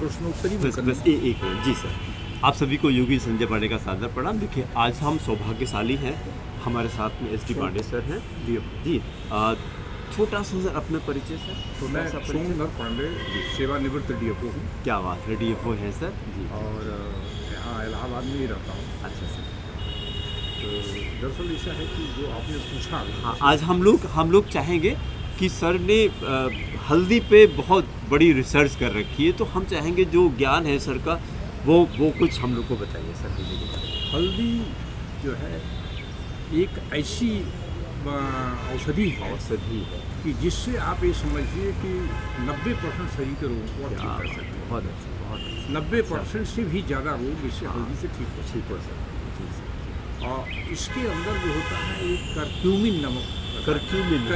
प्रश्नोत्तरी बस एक मिनट जी सर। आप सभी को योगी संजय पांडे का सादर प्रणाम। देखिए, आज हम सौभाग्यशाली हैं, हमारे साथ में एस डी पांडे सर हैं जी। छोटा सा सर अपना परिचय सर, छोटा सा परिचय। सोमनाथ पांडे, सेवानिवृत्त डीएफओ हूँ। क्या बात है, डीएफओ हैं सर जी। और यहाँ इलाहाबाद में ही रहता हूँ। अच्छा सर। तो दरअसल ऐसा है कि जो आपने पूछा, हाँ, आज हम लोग चाहेंगे कि सर ने हल्दी पे बहुत बड़ी रिसर्च कर रखी है, तो हम चाहेंगे जो ज्ञान है सर का वो कुछ हम लोग को बताइए सर। हल्दी जो है एक ऐसी औषधि है कि जिससे आप ये समझिए कि 90% शरीर के रोगों को आप ठीक कर सकते हैं। बहुत अच्छा। 90% से भी ज़्यादा रोग इससे हल्दी से ठीक हो सकते हैं। और इसके अंदर जो होता है एक करक्यूमिन नमक,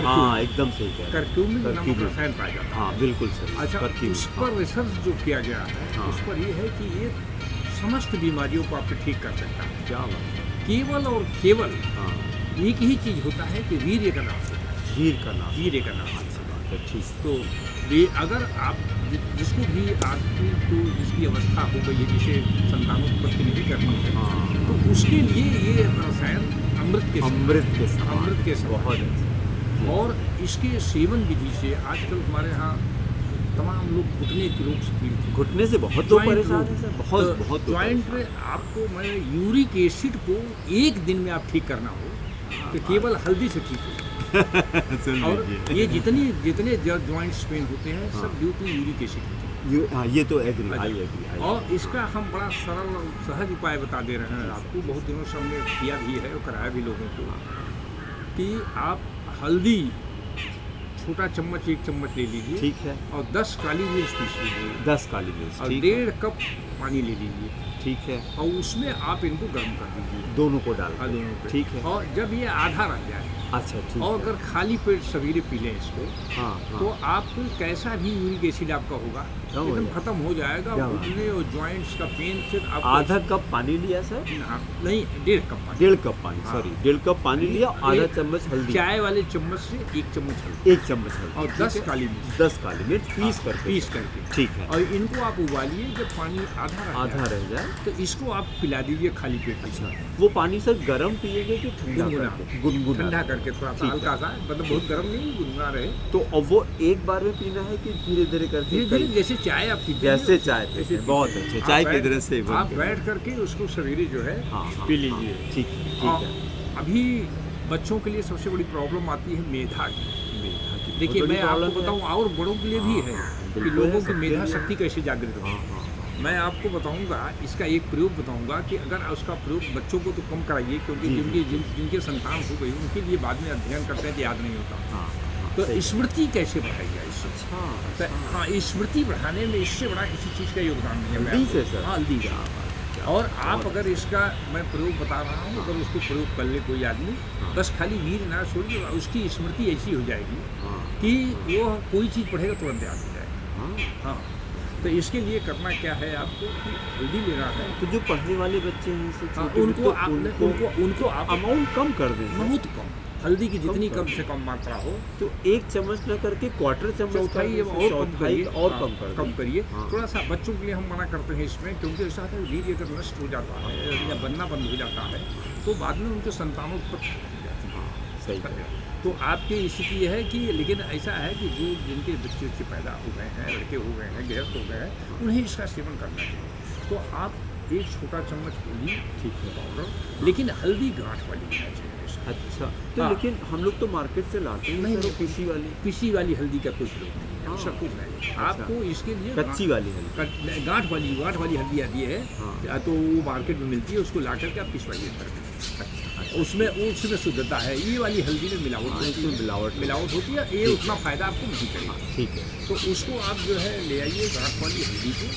हाँ एकदम सही है, करक्यूमिन नमक रसायन पाया जाता है। हाँ बिल्कुल सर। अच्छा, उस पर रिसर्च जो किया गया है उस पर ये है कि ये समस्त बीमारियों को आपको ठीक कर सकता है। क्या बात है। केवल और केवल एक ही चीज़ होता है कि वीर्य का नाश होता है। वीर्य का नाश। अच्छा बात है, ठीक। तो अगर आप जिसको भी आदमी को जिसकी अवस्था हो गई है, जिसे संतानोत्पत्ति नहीं करनी है, तो उसके लिए ये रसायन अमृत के समान। बहुत अच्छा। और इसके सेवन विधि से आजकल हमारे यहाँ तमाम लोग घुटने के रोग से पीड़ित हैं। घुटने से बहुत लोग परेशान हैं सर, बहुत जॉइंट में आपको मैं यूरिक एसिड को एक दिन में आप ठीक करना हो तो केवल हल्दी से ठीक हो। और ये जितने जॉइंट्स पेन होते हैं सब ड्यू टू यूरिक एसिड होते हैं। ये तो एग्री। और इसका हम बड़ा सरल सहज उपाय बता दे रहे हैं आपको। बहुत दिनों से हमने किया भी है और कराया भी लोगों को कि आप हल्दी छोटा चम्मच 1 चम्मच ले लीजिए, ठीक है, और 10 काली मिर्च पीस लीजिए, 10 काली मिर्च, और 1.5 कप पानी ले लीजिए, ठीक है, और उसमें आप इनको गर्म कर दीजिए, दोनों को डाल, दोनों पे, ठीक है। और जब ये आधा रह जाए, अच्छा ठीक और है, अगर खाली पेट सवेरे पी लें इसको, हाँ, तो आपको कैसा भी यूरिक एसिड आपका होगा एकदम खत्म हो जाएगा। घुटने और जॉइंट्स का पेन से आप आधा कप पानी लिया सर? नहीं, 1.5 कप पानी। 1.5 कप पानी, सॉरी 1.5 कप पानी लिया, आधा चम्मच हल्दी, चाय वाले चम्मच से 1 चम्मच हल्दी, 1 चम्मच हल्दी, और 10 काली मिर्च, 10 काली मिर्च पीस करके, ठीक है। और इनको आप उबालिए, जब पानी आधा रह जाए तो इसको आप पिला दीजिए खाली पेट। अच्छा, वो पानी सर गर्म पिएंगे कि गुनगुना? ठंडा करके थोड़ा सा हल्का सा, मतलब बहुत गर्म नहीं, गुनगुना रहे। तो अब वो एक बार में पीना है कि धीरे धीरे करके? धीरे जैसे चाय आप पीते हैं, जैसे चाय पीते हैं, बहुत अच्छे, चाय की तरह से आप बैठ करके उसको सवेरे जो है पी लीजिए, ठीक है। अभी बच्चों के लिए सबसे बड़ी प्रॉब्लम आती है मेधा की। देखिए, मैं आपको बताऊं, और बड़ों के लिए भी है कि लोगों की मेधा शक्ति कैसे जागृत हो। मैं आपको बताऊंगा, इसका एक प्रयोग बताऊंगा कि अगर उसका प्रयोग बच्चों को तो कम कराइए, क्योंकि जिनके संतान हो गई उनके लिए बाद में अध्ययन करते हैं तो याद नहीं होता। तो स्मृति कैसे बढ़ाई जाए इससे? हाँ, स्मृति बढ़ाने में इससे बड़ा किसी चीज़ का योगदान नहीं है। हल्दी का। और आप अगर इसका मैं प्रयोग बता रहा हूँ, अगर उसको प्रयोग कर ले कोई आदमी, बस खाली वीर ना छोड़िए, उसकी स्मृति ऐसी हो जाएगी कि वो कोई चीज़ पढ़ेगा तुरंत याद हो जाएगा। हाँ, तो इसके लिए करना क्या है आपको कि हल्दी लेना है। तो जो पढ़ने वाले बच्चे हैं उनको आप अमाउंट कम कर दें, बहुत कम, हल्दी की जितनी कम से कम मात्रा हो, तो 1 चम्मच न करके 1/4 चम्मच, चौथाई और कम करिए। हाँ। थोड़ा सा बच्चों के लिए हम मना करते हैं इसमें, क्योंकि ऐसा है वीर्य अगर नष्ट हो जाता है या बनना बंद हो जाता है तो बाद में उनके संतानोत्पत्ति हो जाती है। सही है। तो आपकी स्थिति ये है कि, लेकिन ऐसा है कि जो जिनके बच्चे पैदा हो गए हैं, लड़के हो गए हैं, गृहस्थ हो गए हैं, उन्हें इसका सेवन करना चाहिए। तो आप 1 छोटा चम्मच ली, ठीक है, पाउडर, लेकिन हल्दी गांठ वाली लेना चाहिए। अच्छा, तो लेकिन हम लोग तो मार्केट से लाते हैं नहीं, पीसी वाली हल्दी का कोई प्रयोग नहीं है, ऐसा कुछ नहीं। आपको इसके लिए कच्ची वाली हल्दी, गांठ वाली हल्दी आती है, तो वो मार्केट में मिलती है, उसको ला करके आप पिसवाइए। उसमें शुद्धता है। ये वाली हल्दी में मिलावट होती है, ये उतना फायदा आपको नहीं करेगा। ठीक है, तो उसको आप जो है ले आइए गांठ वाली हल्दी को,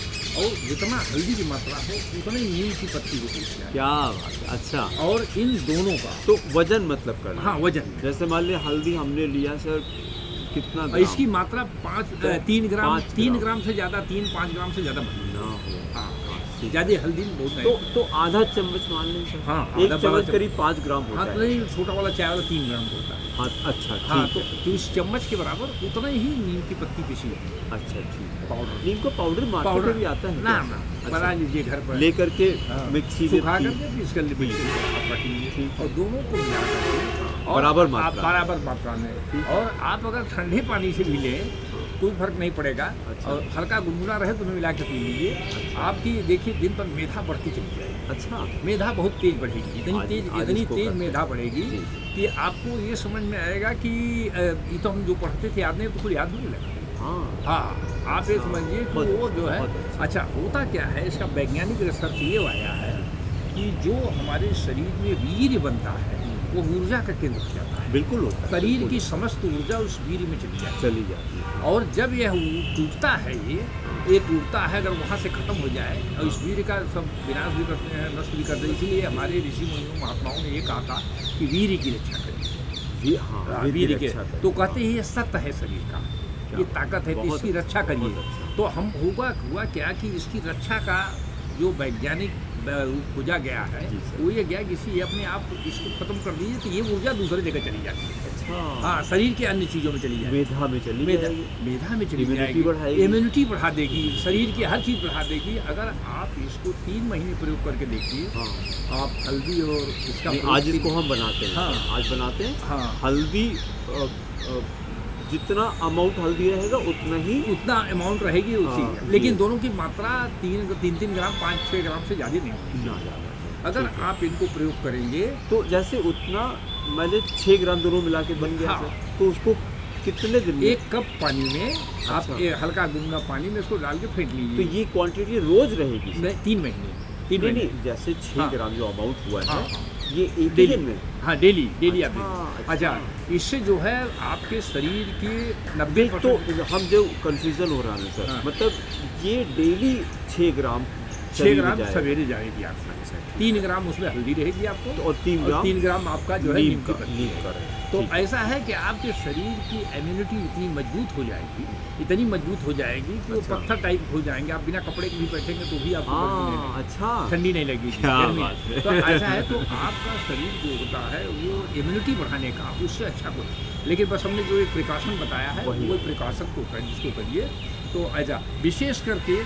और जितना हल्दी की मात्रा हो उतने नीम की पत्ती को पीसिए। क्या बात है। अच्छा, और इन दोनों का तो वजन मतलब करना? हाँ, वजन। जैसे मान लिया हल्दी हमने लिया सर, कितना ग्राम? इसकी मात्रा 3 ग्राम से ज़्यादा, 3-5 ग्राम से ज़्यादा ना हो। हाँ, ज़्यादा हल्दी बहुत नहीं। तो आधा चम्मच मान लें सर। हाँ, एक आधा चम्मच बड़ा करीब 5 ग्राम हाँ, होता तो है। नहीं, छोटा वाला चाय वाला 3 ग्राम होता है। हाँ, अच्छा हाँ, ठीक तो है। इस चम्मच के बराबर उतना ही नीम की पत्ती पीसी है, अच्छा ठीक है। पाउडर। नीम का पाउडर मार्केट में भी आता है ना क्या? ना, अच्छा। बना लीजिए घर पर, ले करके हाँ, मिक्सी में सुखा पी- करके पीस कर लीजिए, आप रख लीजिए ठीक है। और दोनों को मिला करके और बराबर आप मात्रा। बराबर मात्रा में। और आप अगर ठंडे पानी से भी लें कोई फर्क नहीं पड़ेगा। अच्छा। और हल्का गुनगुना रहे तो मिला के पी लीजिए। अच्छा। आपकी देखिए दिन पर मेधा बढ़ती चली जाएगी। अच्छा मेधा बहुत तेज बढ़ेगी, इतनी आज तेज इसको करते हैं। मेधा बढ़ेगी जी। कि आपको ये समझ में आएगा कि ये तो हम जो पढ़ते थे याद नहीं, तो कुछ याद नहीं लगा। हाँ हाँ, आप ये समझिए कि बहुत वो अच्छा, जो है बहुत अच्छा होता क्या है, इसका वैज्ञानिक रिसर्च ये आया है कि जो हमारे शरीर में वीर्य बनता है वो ऊर्जा का केंद्र हो जाता है। बिल्कुल होता है। शरीर बिल्कुल की समस्त ऊर्जा उस वीर्य में चली जाती चली जाती है। है। और जब यह टूटता है, ये टूटता है, अगर वहाँ से खत्म हो जाए और इस वीर्य का सब विनाश भी करते हैं, नष्ट भी करते हैं। इसीलिए हमारे ऋषि मुनियों महात्माओं ने ये कहा था कि वीर्य की रक्षा करिए। हाँ वीर्य के रक्षा करें। तो कहते हैं ये सत्य है शरीर का, ये ताकत है, तो बहुत इसकी अच्छा, रक्षा बहुत करिए। अच्छा। तो हम हुआ क्या कि इसकी रक्षा का जो वैज्ञानिक रूप खोजा गया है जी सर। वो ये गया कि इसी अपने आप इसको खत्म कर दीजिए तो ये ऊर्जा दूसरी जगह चली जाती है। अच्छा हाँ, शरीर के अन्य चीज़ों में चली जाएगी, मेधा में चली मेधा जाएगी। मेधा में चली इम्यूनिटी जाएगी, बढ़ाएगी। इम्यूनिटी बढ़ा देगी, शरीर की हर चीज़ बढ़ा देगी। अगर आप इसको 3 महीने प्रयोग करके देखिए, हाँ आप हल्दी और इसका नहीं, प्रयोग आज इसको हम बनाते हैं। हाँ। आज बनाते हैं। हाँ, हल्दी जितना अमाउंट हल्दी रहेगा उतना ही उतना अमाउंट रहेगी उसी हाँ, लेकिन जी। दोनों की मात्रा 3 ग्राम 5-6 ग्राम से ज़्यादा नहीं होगी। ना ज़्यादा। अगर ठीक है। आप इनको प्रयोग करेंगे तो जैसे उतना मैंने 6 ग्राम दोनों मिला के बन गया हाँ। सर, तो उसको कितने दिन में 1 कप पानी में आप अच्छा। हल्का गुनगुना पानी में इसको डाल के फेंक तो लीजिए। ये क्वांटिटी रोज रहेगी सर? नहीं, 3 महीने 3 नहीं महीने नहीं, जैसे 6 हाँ। ग्राम जो अमाउंट हुआ हाँ, है हाँ। ये एक ही डेली दिन में। हाँ, डेली आप अच्छा, अच्छा, अच्छा। इससे जो है आपके शरीर की नहीं 90% तो हम जो कंफ्यूजन हो रहा है सर, हाँ। मतलब ये डेली 6 ग्राम 6 शरीर ग्राम जाएगा। सवेरे जाएगी आपको, 3 ग्राम उसमें हल्दी रहेगी आपको और 3 ग्राम 3 ग्राम आपका जो है नीम की पत्ती नीम है। का रहेगा। तो ठीक। ऐसा है कि आपके शरीर की इम्यूनिटी इतनी मजबूत हो जाएगी, इतनी मजबूत हो जाएगी कि वो अच्छा। पत्थर टाइप हो जाएंगे। आप बिना कपड़े के भी बैठेंगे तो भी आपको गर्मी नहीं हाँ लगेगी, अच्छा ठंडी नहीं लगेगी, क्या गर्मी। बात है। तो ऐसा है, तो आपका शरीर जो होता है वो इम्यूनिटी बढ़ाने का उससे अच्छा कुछ। लेकिन बस हमने जो एक प्रिकॉशन बताया है वही। वो प्रिकॉशन को जिसको करिए। तो ऐसा विशेष करके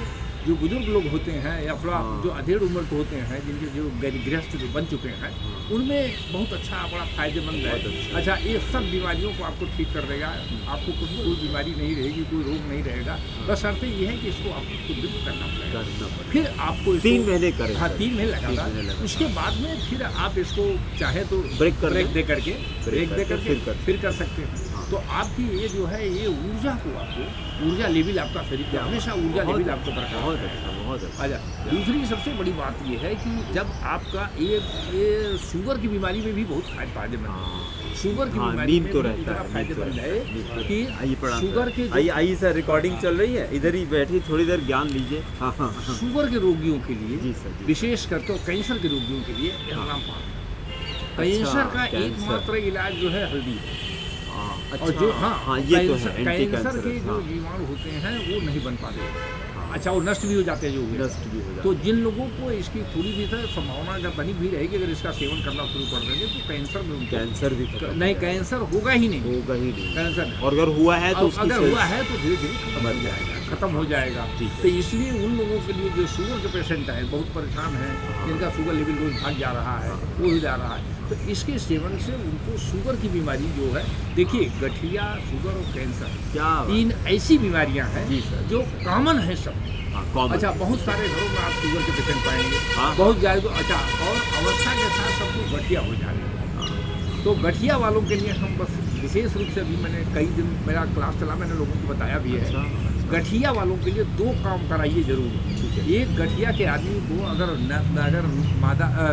जो बुजुर्ग लोग होते हैं या थोड़ा हाँ। जो अधेड़ उम्र के होते हैं, जिनके जो गृहस्थ जो बन चुके हैं, उनमें बहुत अच्छा, बड़ा फायदेमंद है। बहुत अच्छा। अच्छा, ये सब बीमारियों को आपको ठीक कर देगा। आपको कोई बीमारी नहीं रहेगी, कोई रोग नहीं रहेगा। बस शर्त ये है कि इसको आपको खुद भी करना पड़ेगा। करना पड़ेगा। फिर आपको 3 महीने करें हाँ, सर। 3 महीने 3 महीने लगातार। लगातार। उसके बाद में फिर आप इसको चाहे तो ब्रेक कर दें। दे करके फिर कर सकते हैं। हाँ। तो आपकी ये जो है ये ऊर्जा को आपको ऊर्जा लेवल आपका शरीर का हमेशा ऊर्जा बहुत लेवल अच्छा, आपको बरकरार बहुत रहेगा। अच्छा, बहुत अच्छा। अच्छा, दूसरी सबसे बड़ी बात ये है कि जब आपका ये शुगर की बीमारी में भी बहुत फायदेमंद है। हाँ। शुगर की हाँ, बीमारी नीम में तो भी रहता इतना है, नीम तो फायदेमंद रहता है है, नीम तो कि आइए प्रणाम शुगर सर। के आइए आइए सर, रिकॉर्डिंग चल रही है, इधर ही बैठी थोड़ी देर ज्ञान लीजिए। हाँ हाँ हाँ। शुगर के रोगियों के लिए जी सर, जी। विशेष कर तो कैंसर के रोगियों के लिए रामपाल कैंसर का कैंसर। एकमात्र इलाज जो है हल्दी है। हाँ, अच्छा। और जो हाँ ये तो है एंटी कैंसर कैंसर के जो जीवाणु होते हैं वो नहीं बन पाते। अच्छा, वो नष्ट भी हो जाते हैं जो हुए। नष्ट भी हो जाता तो जिन लोगों को इसकी थोड़ी भी संभावना अगर बनी भी रहेगी, अगर इसका सेवन करना शुरू कर देंगे तो कैंसर में उनको कैंसर भी खत्म नहीं, कैंसर होगा ही नहीं, होगा ही नहीं। कैंसर नहीं। और अगर हुआ है तो और उसकी अगर हुआ है तो धीरे धीरे खत्म हो जाएगा। ठीक है। तो इसलिए उन लोगों के लिए जो शुगर के पेशेंट है, बहुत परेशान है, जिनका शुगर लेवल रोज भाग जा रहा है, वो ही जा रहा है, तो इसके सेवन से उनको शुगर की बीमारी जो है, देखिए गठिया, शुगर और कैंसर क्या बात 3 ऐसी बीमारियां हैं जी सर। जो कॉमन है सब। हाँ, कॉमन। अच्छा, बहुत सारे घरों में आप शुगर के पेशेंट पाएंगे, हाँ। बहुत ज़्यादा। अच्छा, और अवस्था के साथ सब कुछ गठिया हो जा रही है। तो गठिया वालों के लिए हम बस विशेष रूप से अभी मैंने कई दिन मेरा क्लास चला, मैंने लोगों को बताया भी है। अच्छा। गठिया वालों के लिए 2 काम कराइए जरूर। एक, गठिया के आदमी को अगर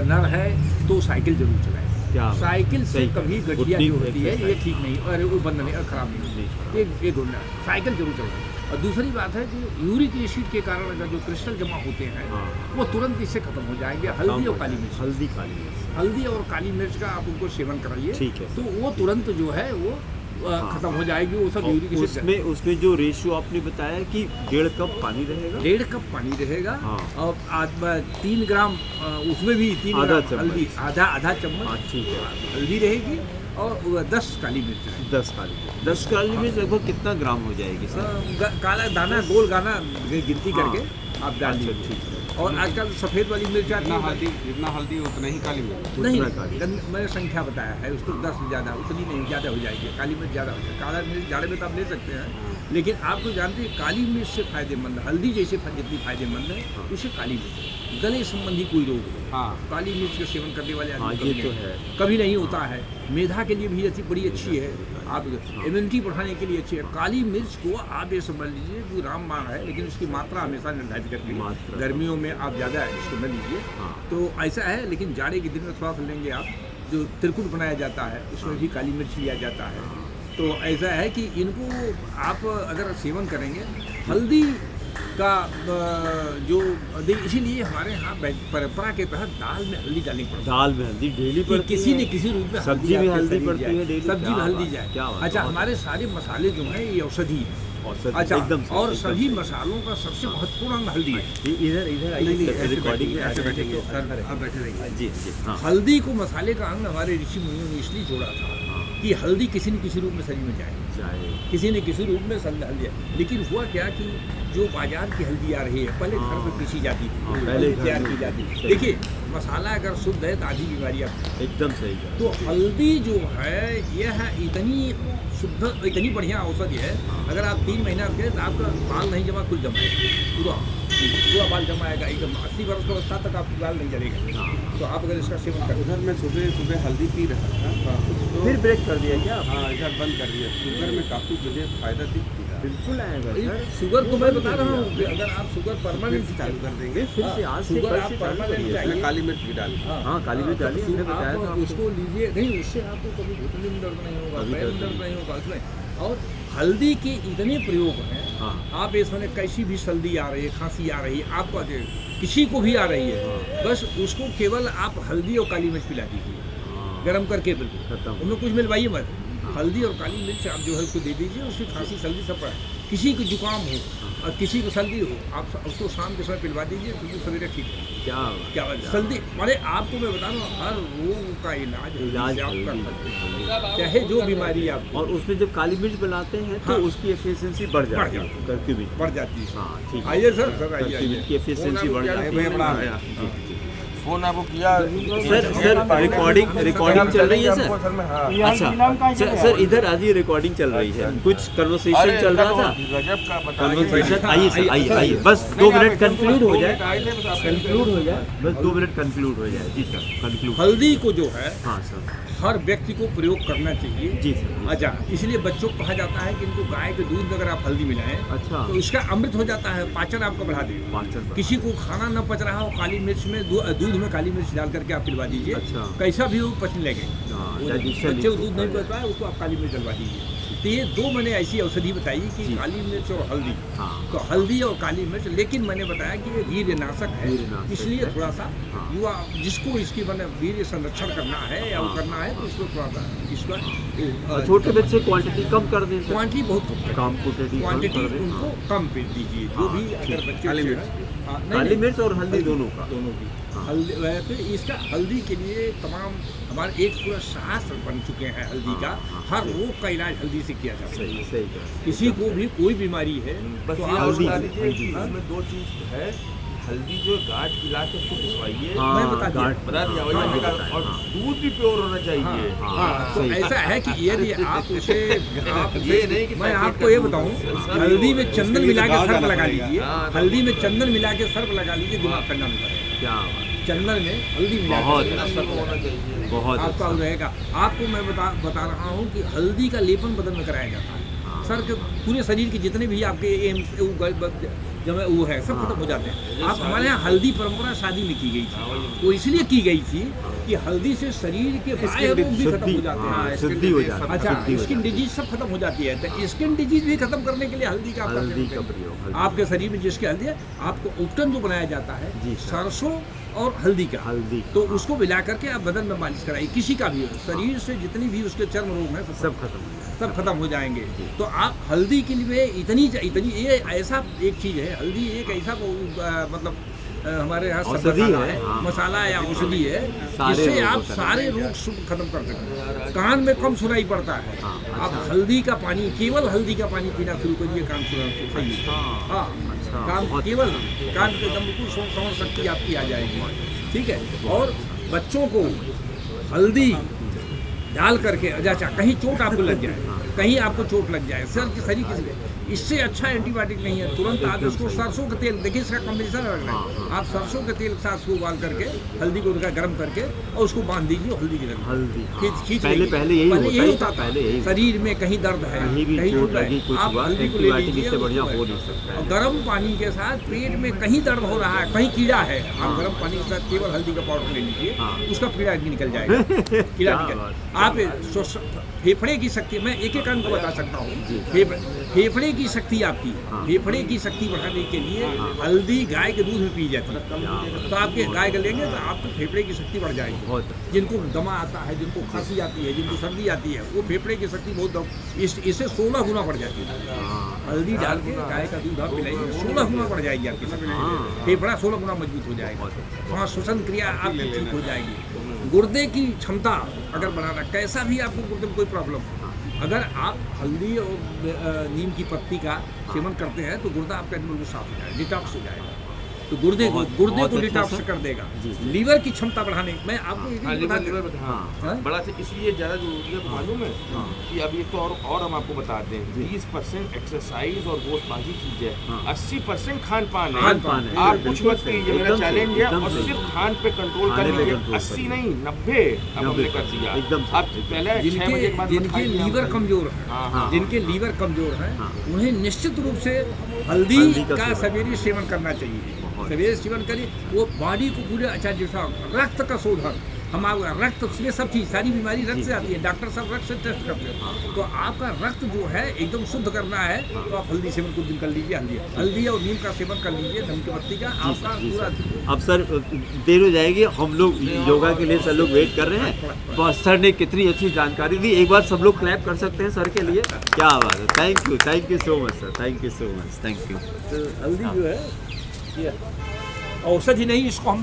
नर है तो साइकिल जरूर चलाए। क्या साइकिल से सही कभी है। गठिया वो जो होती है ये exercise। ठीक नहीं, और वो बंद नहीं, और खराब नहीं होती। एक ढूंढना, साइकिल जरूर चलाए। और दूसरी बात है कि यूरिक एसिड के कारण अगर जो क्रिस्टल जमा होते हैं हाँ। वो तुरंत इससे खत्म हो जाएंगे। हल्दी और काली मिर्च, हल्दी काली मिर्च। हल्दी और काली मिर्च का आप उनको सेवन कराइए, ठीक है। तो वो तुरंत जो है वो खत्म हो जाएगी वो सब यूरिक एसिड। उसमें जो रेशियो आपने बताया कि 1.5 कप पानी रहेगा, 1.5 कप पानी रहेगा। हाँ। और 3 ग्राम उसमें भी 3 आधा ग्राम चम्मच। हल्दी, आधा चम्मच हाँ, ठीक है। हल्दी रहेगी और 10 काली मिर्च रहेगी। 10 काली मिर्च लगभग कितना ग्राम हो जाएगी सर? काला दाना गोल गाना गिनती करके आप डाल अच्छा, दीजिए। ठीक है। और आजकल सफ़ेद वाली मिर्च आती है, जितना हल्दी उतना ही काली मिर्च। नहीं उतना काली। मैंने संख्या बताया है उसको 10 से ज़्यादा, उतनी नहीं, ज़्यादा हो जाएगी। काली मिर्च ज़्यादा हो जाएगी। काला मिर्च जाड़े में तो आप ले सकते हैं, लेकिन आप तो जानते हैं काली मिर्च से फायदेमंद, हल्दी जैसे जितनी फायदेमंद है उससे काली मिर्च। गले संबंधी कोई रोग हो, हाँ, काली मिर्च का सेवन करने वाले हाँ, आदमी ये तो है। कभी नहीं होता है। मेधा के लिए भी बड़ी अच्छी है, आप इम्यूनिटी बढ़ाने के लिए अच्छी है। काली मिर्च को आप ये समझ लीजिए कि रामबाण है, लेकिन उसकी मात्रा हमेशा निर्धारित करके मात्रा। गर्मियों में आप ज़्यादा इसको न लीजिए। हाँ। तो ऐसा है, लेकिन जाड़े के दिन में थोड़ा सा लेंगे आप। जो त्रिकुट बनाया जाता है उसमें भी काली मिर्च लिया जाता है। तो ऐसा है कि इनको आप अगर सेवन करेंगे, हल्दी का जो इसीलिए हमारे यहाँ परंपरा के तहत दाल में हल्दी डालनी पड़ती है। दाल में हल्दी डेली कि पड़ती किसी है। न किसी रूप में सब्जी में आपके हल्दी शरीर पड़ती जाए। है डेली। सब्जी में क्या हल्दी बात, जाए। क्या बात, अच्छा, बहुत हमारे सारे मसाले जो हैं ये औषधि है। औसत अच्छा, एकदम सही, और एकदम सभी सही। मसालों का सबसे महत्वपूर्ण अंग हल्दी है। इधर नहीं, आइए ऐसे रिकॉर्डिंग में ऐसे आ बैठेंगे जाइए। सर, आप बैठे रहिए। जी जी, हाँ। हल्दी को मसाले का अंग हमारे ऋषि मुनियों ने इसलिए जोड़ा था हाँ। कि हल्दी किसी न किसी रूप में शरीर में जाए, चाहे किसी न किसी रूप में हल्दी है। लेकिन हुआ क्या कि जो बाजार की हल्दी आ रही है, पहले घर में पीसी जाती थी, हाँ, पहले हल्दी घर तैयार में की जाती सही। थी। देखिए, मसाला अगर शुद्ध है तो आधी बीमारियाँ। एकदम सही है। तो हल्दी जो है यह इतनी शुद्ध, इतनी बढ़िया औषधि है। अगर आप 3 महीना रखें तो आपका बाल नहीं जमा, कुल जमाएगा, पूरा बाल जमाएगा एकदम। 80 वर्ष का अवस्था तक आपका बाल नहीं जलेगा। तो आप अगर इसका सेवन करें। उधर मैं सुबह हल्दी पी रहा था, तो फिर ब्रेक कर दिया क्या? हाँ, इधर बंद कर दिया। शुगर में काफ़ी मुझे फायदा दिख रहा है। बिल्कुल आएगा सर। शुगर तो मैं बता रहा हूँ कि अगर आप शुगर परमानेंट चालू कर देंगे। फिर से आज से शुगर कल आप से चालू परमानेंट करिए। चाहिए। इसमें काली मिर्च भी डाली। हाँ, काली मिर्च डाली, हमने बताया था आपको। उसको लीजिए, नहीं उससे आपको कभी घुटने में दर्द नहीं होगा, कभी पैर में दर्द दर्द नहीं होगा उसमें। और हल्दी के इतने प्रयोग हैं। हाँ। आप इसमें कैसी भी सर्दी आ रही है, खांसी आ रही है, आपको किसी को भी आ रही है, बस उसको केवल आप हल्दी और काली मिर्च पिला दीजिए, हाँ। गरम करके बिल्कुल। खत्म। उनमें कुछ मिलवाइए मत, हल्दी और काली मिर्च आप जो है उसको दे दीजिए, उससे खांसी सर्दी सब पड़ा। किसी को जुकाम हो और किसी को सर्दी हो, आप उसको शाम के समय पिलवा दीजिए, क्योंकि सवेरे ठीक है। क्या बात है, सर्दी माने आपको मैं बता रहा हूँ, हर रोग का इलाज हल्दी से आप कर सकते हैं, चाहे जो बीमारी आपको। और उसमें जब काली मिर्च बनाते हैं तो हाँ। उसकी एफिशिएंसी बढ़ जाती है, करके भी बढ़ जाती है। हाँ, ठीक है। आइए सर, सर आइए, करके आइए। की एफिशिएंसी बढ़ जाती है। भैया बड़ा आया। फोन आपको किया सर रिकॉर्डिंग चल रही है सर? सर में, हाँ। अच्छा सर इधर आज ही रिकॉर्डिंग चल रही है, कुछ कन्वर्सेशन चल रहा था। गजब का कन्वर्सेशन आइए सर, आइए बस 2 मिनट कंक्लूड हो जाए, कंक्लूड हो जाए, बस 2 मिनट कंक्लूड हो जाए। जी सर, कंक्लूड। हल्दी को जो है हाँ सर। हर व्यक्ति को प्रयोग करना चाहिए। जी सर। अच्छा, इसलिए बच्चों को कहा जाता है कि इनको गाय के दूध में अगर आप हल्दी मिलाएं अच्छा। तो इसका अमृत हो जाता है, पाचन आपका बढ़ा देगा। पाचन। किसी को खाना न पच रहा हो, काली मिर्च में दूध में काली मिर्च डाल करके आप पिलवा दीजिए। अच्छा। कैसा भी हो पचने लगे। हाँ, वो digestion बच्चे को improve दूध नहीं कर पच पाए, उसको आप काली मिर्च डलवा दीजिए। तो ये 2 मैंने ऐसी औषधि बताई कि जी। काली मिर्च और हल्दी। हाँ। तो हल्दी और काली मिर्च, लेकिन मैंने बताया कि ये वीर्यनाशक है, वीर्यनाशक इसलिए है। थोड़ा सा हाँ। युवा जिसको इसकी मैंने वीर्य संरक्षण करना है या वो हाँ। करना है, तो इसको थोड़ा सा इसका छोटे बच्चे क्वांटिटी कम कर दें सर। क्वांटिटी बहुत कम करें। कम क्वांटिटी क्वांटिटी कर दें। उनको हाँ। कम पे दीजिए, जो हाँ, भी ठीक। अगर बच्चे काली जो मिर्च। है, हाँ, नहीं, काली नहीं, मिर्च और हल्दी दोनों का। दोनों की हाँ। हल्दी तो इसका हल्दी के लिए तमाम हमारे एक पूरा शास्त्र बन चुके हैं हल्दी का। हाँ, हर रोग का इलाज हल्दी से किया जाता है। सही सही कह किसी को भी कोई बीमारी है बस तो ये आप हल्दी बता से, दीजिए कि इसमें 2 चीज़ है। हल्दी जो गांठ खिला के उसको पिसवाइए, हाँ, मैं बता दिया। गांठ- बता दिया हाँ, वही हाँ, मैंने कहा। बताया, और हाँ। दूध भी प्योर होना चाहिए। हाँ, हाँ, तो सही। ऐसा है कि यदि आप उसे ये नहीं कि मैं पैकेट आपको का ये दूध बताऊं, सर, हल्दी में उसके चंदन लिए मिला के गाँव सर्फ जाना लगा पड़ेगा। लीजिए। हाँ, हल्दी में चंदन मिला के सर्फ लगा लीजिए, दिमाग ठंडा नहीं पड़ेगा। क्या बात, चंदन में हल्दी मिला के बहुत सर्फ अच्छा लगा होना लीजिए। चाहिए। बहुत आपका अच्छा। रहेगा। आपको मैं बता रहा हूँ कि हल्दी का लेपन बदन में कराया जाता है। हाँ। सर के पूरे शरीर के जितने भी आपके जब वो है सब खत्म हो जाते हैं। आप हमारे यहाँ हल्दी परंपरा शादी में की गई थी, वो इसलिए की गई थी कि हल्दी से शरीर के बाह्य रोग भी खत्म हो जाते हैं। शुद्धि हो जाती है। अच्छा, शुद्धि हो स्किन जाती है। डिजीज सब खत्म हो जाती है। तो स्किन डिजीज भी खत्म करने के लिए हल्दी का आपका हल्दी प्रयोग का प्रयोग, करें। हल्दी। आपके शरीर में जिसकी हल्दी है, आपको उपटन जो बनाया जाता है जी सर। सरसों और हल्दी का, हल्दी तो हाँ। उसको मिला करके आप बदन में मालिश कराइए। किसी का भी हो, शरीर से जितनी भी उसके चर्म रोग हैं सब खत्म हो जाए। सब खत्म हो जाएंगे। तो आप हल्दी के लिए इतनी ये ऐसा एक चीज़ है, हल्दी एक ऐसा मतलब हमारे यहाँ औषधि है, हाँ। मसाला या औषधि है सारे जिससे रोगों आप का सारे रोग खत्म कर सकते हैं। कान में कम सुनाई पड़ता है, हाँ, आप अच्छा। हल्दी का पानी, केवल हल्दी का पानी पीना शुरू करिए, कान सुनाना सही है। हाँ, अच्छा, कान बहुत केवल अच्छा। कान पे एकदम बिल्कुल श्रवण शक्ति आपकी आ जाएगी, ठीक है। और बच्चों को हल्दी डाल करके अच्छा कहीं चोट आपको लग जाए, कहीं आपको चोट लग जाए, शरीर किसी इससे अच्छा एंटीबायोटिक नहीं है। तुरंत आप इसको सरसों का तेल, देखिए इसका कॉम्बिनेशन अलग है। आप सरसों के तेल के साथ उसको उबाल करके हल्दी को गर्म करके और उसको बांध दीजिए, हल्दी की तरह हल्दी, खींच पहले यही होता था। पहले यही शरीर में कहीं दर्द है, कहीं भी चोट लगी, कुछ आप हुआ, हल्दी को ले एंटीबायोटिक लीजिए, इससे बढ़िया हो नहीं सकता और है। गर्म पानी के साथ पेट में कहीं दर्द हो रहा है, कहीं कीड़ा है, आप गर्म पानी के साथ केवल हल्दी का पाउडर ले लीजिए, उसका कीड़ा निकल जाएगा। कीड़ा निकल आप फेफड़े की शक्ति, मैं एक एक अंग को बता सकता हूँ। फेफड़े की शक्ति आपकी, फेफड़े की शक्ति बढ़ाने के लिए हल्दी गाय के दूध में पी जाती है। तो आपके गाय का लेंगे तो आपको फेफड़े की शक्ति बढ़ जाएगी। जिनको दमा आता है, जिनको खांसी आती है, जिनको सर्दी आती है, वो फेफड़े की शक्ति बहुत इससे 16 गुना बढ़ जाती है। हल्दी डाल के गाय का दूध आप पिलाइए, 16 गुना बढ़ जाएगी आपकी शक्ति। फेफड़ा 16 गुना मजबूत हो जाएगा, वहाँ श्वसन क्रिया आपकी ठीक हो जाएगी। गुर्दे की क्षमता अगर बढ़ाना, कैसा भी आपको गुर्दे में कोई प्रॉब्लम हो, अगर आप हल्दी और नीम की पत्ती का सेवन करते हैं तो गुर्दा आपका बिल्कुल साफ हो जाएगा, डिटॉक्स हो जाएगा। तो गुर्दे को डिटॉक्स कर देगा। लीवर की क्षमता बढ़ाने, मैं आपको ये भी बता दूं, बड़ा इसलिए ज़्यादा जरूरी है, मालूम है कि अब ये तो और हम आपको बताते हैं 20% एक्सरसाइज और वो बाकी चीज़ें, 80% खान पान है। आप कुछ मत कीजिए, मेरा चैलेंज है, और सिर्फ खान पे कंट्रोल कर लीजिए। 80 नहीं 90 अब हमने कर दिया। आप पहले 6 बजे के बाद जिनके लीवर कमजोर है, जिनके लीवर कमजोर है, उन्हें निश्चित रूप से हल्दी का सवेरे सेवन करना चाहिए। सवेरे सेवन करिए, वो बॉडी को पूरे अच्छा जैसा रक्त का शोधन, हमारा रक्त में सब चीज़, सारी बीमारी रक्त से आती है, डॉक्टर सब रक्त से टेस्ट करते हैं। तो आपका रक्त जो है एकदम शुद्ध करना है तो आप हल्दी सेवन कुछ दिन कर लीजिए, हल्दी और नीम का सेवन कर लीजिए, नीम की पत्ती का, आपका पूरा। अब सर देर हो जाएगी, हम लोग योगा के लिए सब लोग वेट कर रहे हैं। तो सर ने कितनी अच्छी जानकारी दी, एक बार सब लोग क्लैप कर सकते हैं सर के लिए। क्या बात है, thank you so much sir, thank you so much, thank you. हल्दी जो है ये औषधि नहीं, इसको हम